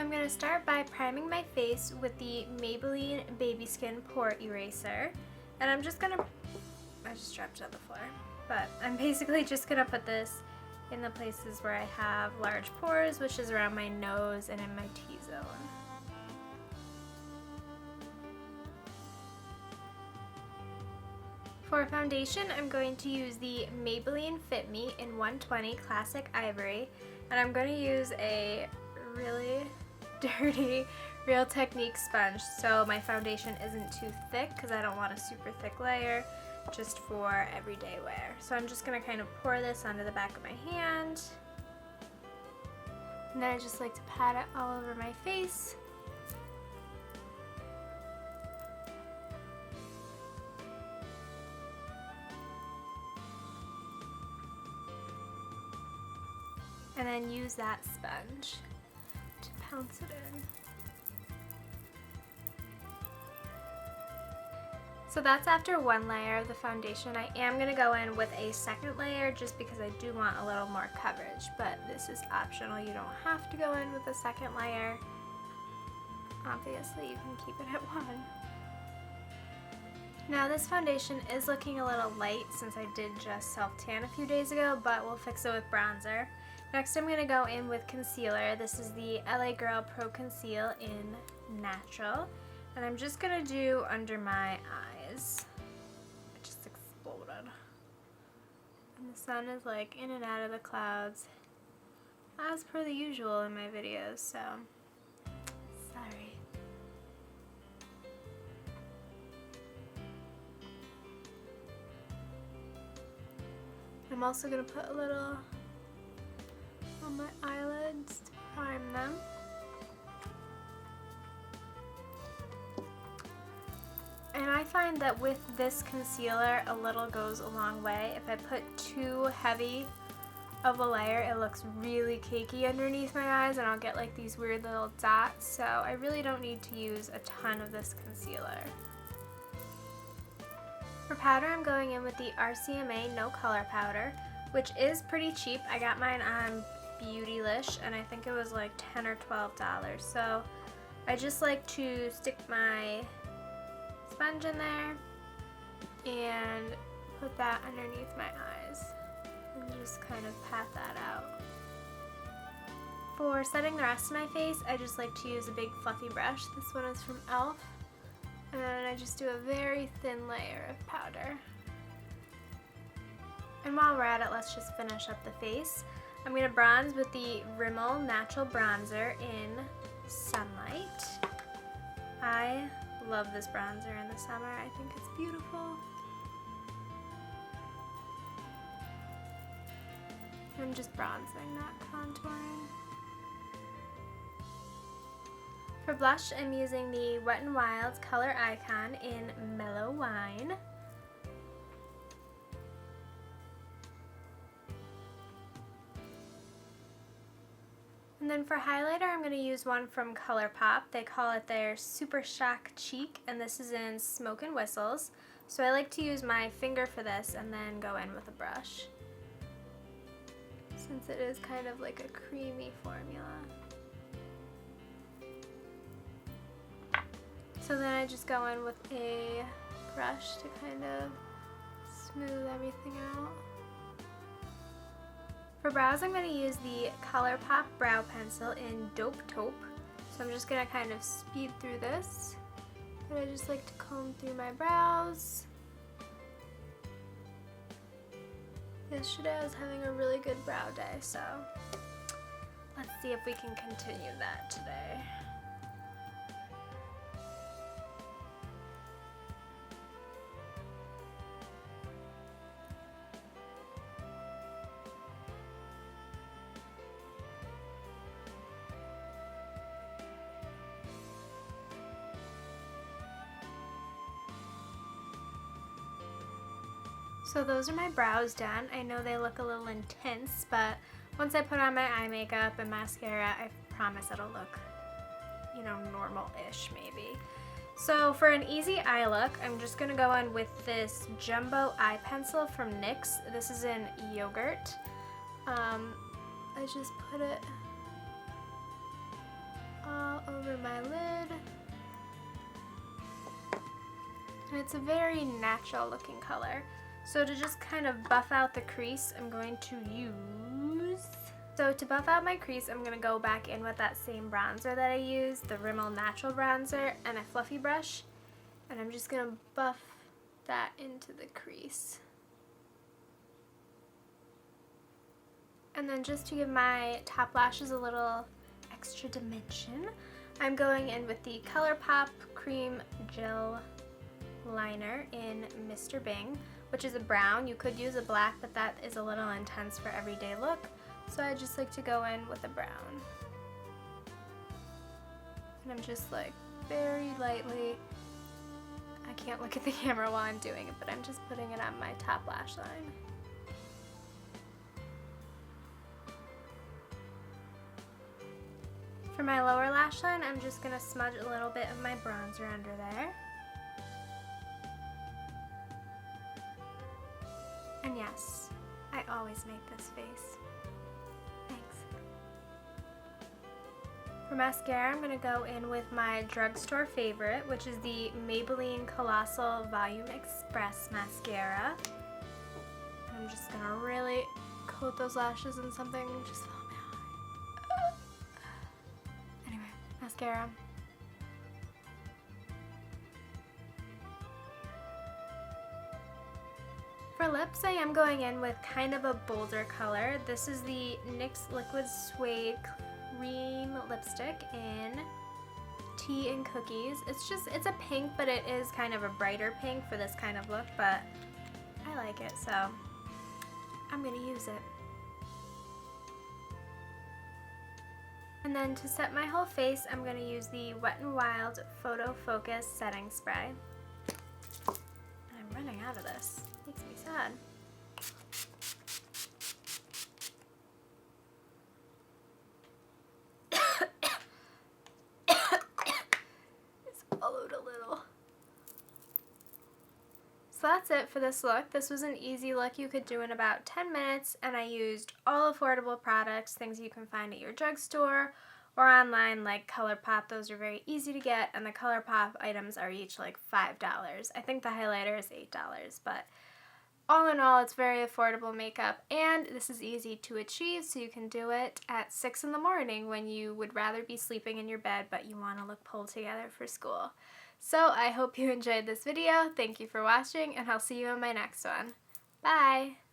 I'm going to start by priming my face with the Maybelline Baby Skin Pore Eraser. And I'm just going to, I just dropped it on the floor, but I'm basically just going to put this in the places where I have large pores, which is around my nose and in my T-zone. For foundation, I'm going to use the Maybelline FitMe in 120 Classic Ivory, and I'm going to use a really dirty Real Technique sponge so my foundation isn't too thick because I don't want a super thick layer, just for everyday wear. So I'm just going to kind of pour this onto the back of my hand, and then I just like to pat it all over my face. And then use that sponge to pounce it in. So that's after one layer of the foundation. I am going to go in with a second layer just because I do want a little more coverage, but this is optional. You don't have to go in with a second layer. Obviously, you can keep it at one. Now this foundation is looking a little light since I did just self-tan a few days ago, but we'll fix it with bronzer. Next I'm going to go in with concealer. This is the LA Girl Pro Conceal in Natural. And I'm just going to do under my eyes. It just exploded. And the sun is like in and out of the clouds, as per the usual in my videos, so sorry. I'm also going to put a little on my eyelids to prime them. And I find that with this concealer, a little goes a long way. If I put too heavy of a layer, it looks really cakey underneath my eyes and I'll get like these weird little dots. So I really don't need to use a ton of this concealer. For powder, I'm going in with the RCMA No Color Powder, which is pretty cheap. I got mine on Beautylish and I think it was like $10 or $12. So I just like to stick my sponge in there and put that underneath my eyes and just kind of pat that out. For setting the rest of my face, I just like to use a big fluffy brush. This one is from e.l.f. and I just do a very thin layer of powder. And while we're at it, let's just finish up the face. I'm going to bronze with the Rimmel Natural Bronzer in Sunlight. I love this bronzer in the summer. I think it's beautiful. I'm just bronzing, not contouring. For blush, I'm using the Wet n Wild's Color Icon in Mellow Wine. And then for highlighter, I'm going to use one from Colourpop. They call it their Super Shock Cheek, and this is in Smoke and Whistles. So I like to use my finger for this and then go in with a brush, since it is kind of like a creamy formula. So then I just go in with a brush to kind of smooth everything out. For brows, I'm going to use the Colourpop Brow Pencil in Taupe. So I'm just going to kind of speed through this. And I just like to comb through my brows. Yesterday I was having a really good brow day, so let's see if we can continue that today. So those are my brows done. I know they look a little intense, but once I put on my eye makeup and mascara, I promise it'll look, you know, normal-ish maybe. So for an easy eye look, I'm just going to go in with this Jumbo Eye Pencil from NYX. This is in Yogurt. I just put it all over my lid. And it's a very natural looking color. So to just kind of buff out the crease, I'm going to use... So to buff out my crease, I'm going to go back in with that same bronzer that I used, the Rimmel Natural Bronzer, and a fluffy brush. And I'm just going to buff that into the crease. And then just to give my top lashes a little extra dimension, I'm going in with the Colourpop Cream Gel Liner in Mr. Bing, which is a brown. You could use a black, but that is a little intense for everyday look. So I just like to go in with a brown. And I'm just like very lightly, I can't look at the camera while I'm doing it, but I'm just putting it on my top lash line. For my lower lash line, I'm just going to smudge a little bit of my bronzer under there. And yes, I always make this face. Thanks. For mascara, I'm going to go in with my drugstore favorite, which is the Maybelline Colossal Volume Express Mascara. I'm just going to really coat those lashes in something just follow my eye. Anyway, mascara. For lips, I am going in with kind of a bolder color. This is the NYX Liquid Suede Cream Lipstick in Tea and Cookies. It's a pink, but it is kind of a brighter pink for this kind of look, but I like it, so I'm gonna use it. And then to set my whole face, I'm gonna use the Wet n Wild Photofocus Setting Spray. And I'm running out of this. Makes me sad. It's followed a little. So that's it for this look. This was an easy look you could do in about 10 minutes, and I used all affordable products, things you can find at your drugstore or online like Colourpop. Those are very easy to get, and the Colourpop items are each like $5. I think the highlighter is $8, but all in all, it's very affordable makeup, and this is easy to achieve, so you can do it at 6 in the morning when you would rather be sleeping in your bed, but you want to look pulled together for school. So I hope you enjoyed this video. Thank you for watching, and I'll see you in my next one. Bye!